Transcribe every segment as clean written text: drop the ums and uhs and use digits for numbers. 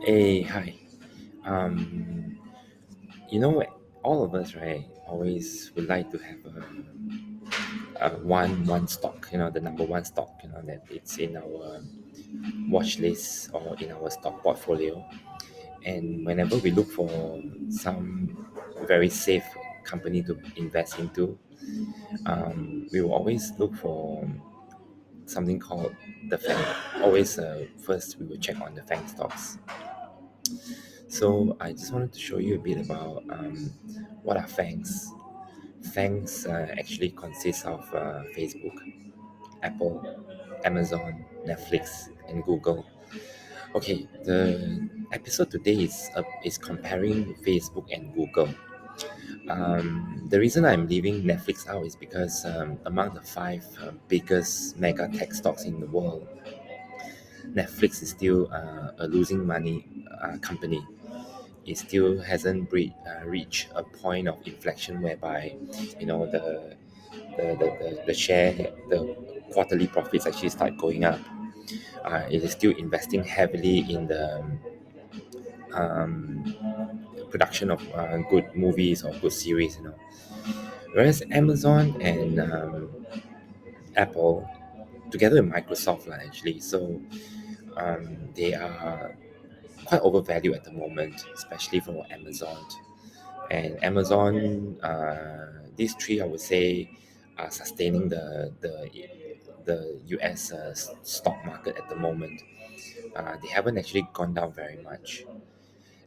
Hey, hi. Um, you know, all of us, right, always would like to have a one stock. The number one stock. That it's in our watch list or in our stock portfolio. And whenever we look for some very safe company to invest into, we will always look for something called the FANG. Always, first we will check on the FANG stocks. So I just wanted to show you a bit about what are FANGs. FANGs actually consist of Facebook, Apple, Amazon, Netflix, and Google. Okay, the episode today is comparing Facebook and Google. The reason I'm leaving Netflix out is because among the five biggest mega tech stocks in the world, Netflix is still a losing money company. It still hasn't reached a point of inflection whereby the share, the quarterly profits actually start going up. It is still investing heavily in the um, production of good movies or good series. Whereas Amazon and Apple, together with Microsoft, actually, so they are quite overvalued at the moment, especially for Amazon. And Amazon, these three, I would say, are sustaining the US stock market at the moment. They haven't actually gone down very much,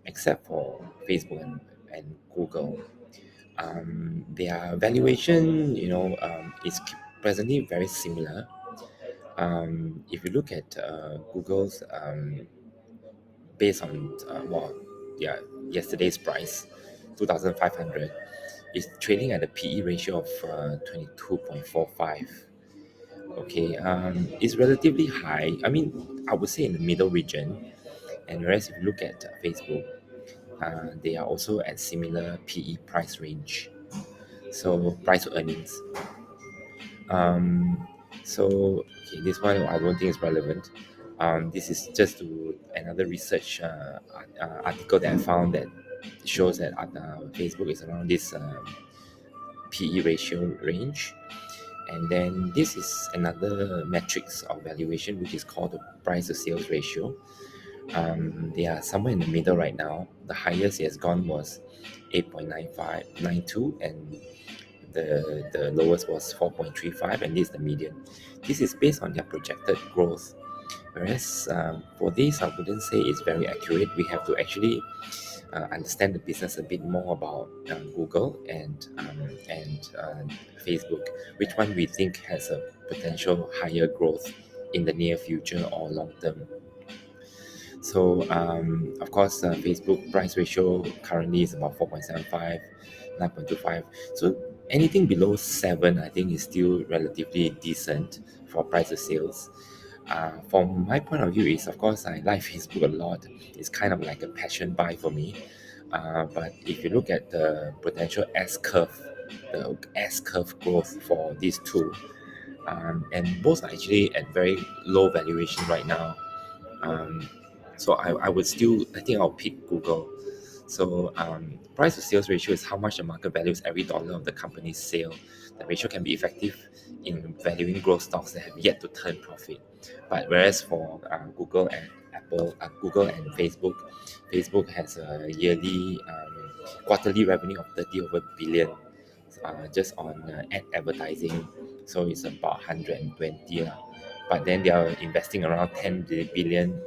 except for Facebook and Google. Their valuation, is presently very similar. If you look at Google's based on yeah, yesterday's price, 2,500, is trading at a PE ratio of 22.45. Okay, it's relatively high. I mean, I would say in the middle region. And whereas if you look at Facebook, they are also at similar PE price range. So price to earnings. Um, okay, this one I don't think is relevant. This is just to another research article that I found that shows that Facebook is around this PE ratio range. And then this is another metrics of valuation, which is called the price to sales ratio. They are somewhere in the middle right now. The highest it has gone was 8.9592, and the lowest was 4.35, and this is the median. This is based on their projected growth. Whereas for this, I wouldn't say it's very accurate. We have to actually understand the business a bit more about Google and Facebook, which one we think has a potential higher growth in the near future or long term. So, of course, Facebook price ratio currently is about 4.75, 9.25. So, anything below 7, I think, is still relatively decent for price to sales. From my point of view, is of course, I like Facebook a lot. It's kind of like a passion buy for me. But if you look at the potential the S curve growth for these two, and both are actually at very low valuation right now. Um, so I would still, I think I'll pick Google. So price to sales ratio is how much the market values every dollar of the company's sale. The ratio can be effective in valuing growth stocks that have yet to turn profit. But whereas for Google and Apple, Google and Facebook has a yearly quarterly revenue of 30 over billion just on ad advertising. So it's about 120 lah. But then they are investing around 10 billion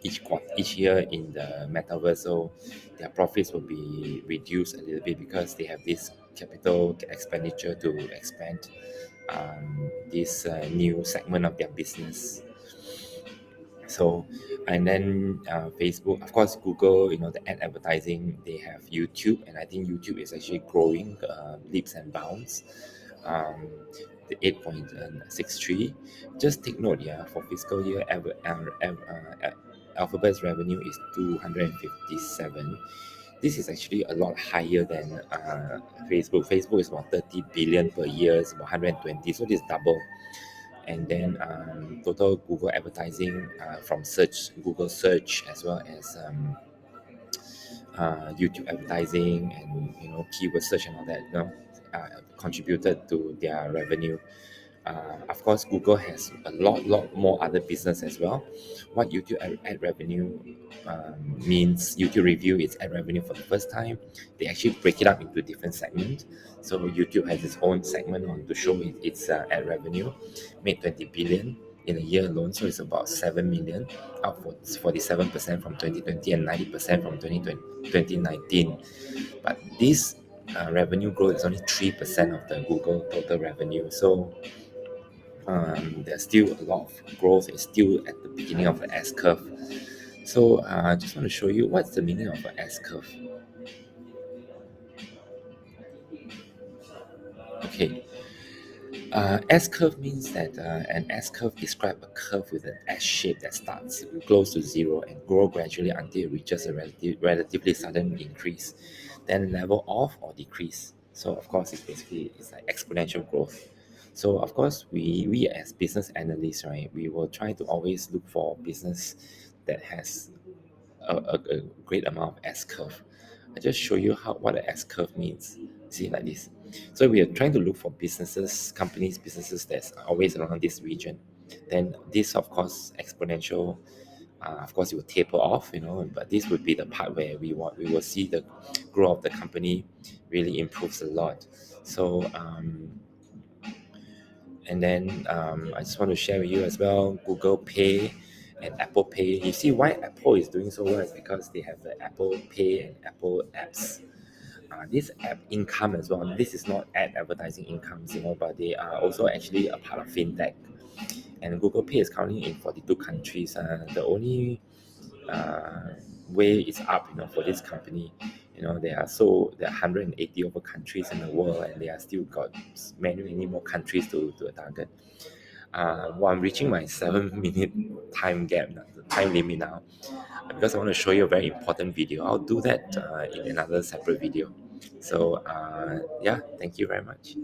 each year in the metaverse, so their profits will be reduced a little bit because they have this capital expenditure to expand this new segment of their business. So, and then Facebook, of course, Google, the ad advertising, they have YouTube, and I think YouTube is actually growing leaps and bounds. Um, the 8.63. Just take note, yeah, for fiscal year, Alphabet's revenue is 257. This is actually a lot higher than Facebook. Facebook is about 30 billion per year, it's about 120, so this is double. and then total Google advertising from search, Google search, as well as YouTube advertising and keyword search and all that, contributed to their revenue. Of course, Google has a lot more other business as well. What YouTube ad revenue means, YouTube review its ad revenue for the first time. They actually break it up into different segments. So YouTube has its own segment on to show its ad revenue, made 20 billion in a year alone. So it's about 7 million, up for 47% from 2020 and 90% from 2019. But this revenue growth is only 3% of the Google total revenue. So there's still a lot of growth. It's still at the beginning of the S curve. So I just want to show you what's the meaning of an S curve. Okay, S curve means that an S curve describes a curve with an S shape that starts close to zero and grow gradually until it reaches a relatively sudden increase, then level off or decrease. So of course, it's like exponential growth. So of course, we as business analysts, right, we will try to always look for business that has a great amount of S curve. I just show you what an S curve means. See, like this. So we are trying to look for businesses that's always around this region. Then this, of course, exponential. Of course, it will taper off, but this would be the part where we will see the growth of the company really improves a lot. So and then I just want to share with you as well, Google Pay and Apple Pay. You see why Apple is doing so well is because they have the Apple Pay and Apple apps. This app income as well. This is not ad advertising incomes, but they are also actually a part of fintech. And Google Pay is currently in 42 countries. The only way is up, for this company. There are 180 over countries in the world, and they are still got many more countries to target. Well, I'm reaching my 7 minute time gap, the time limit now, because I want to show you a very important video. I'll do that in another separate video. So yeah, thank you very much.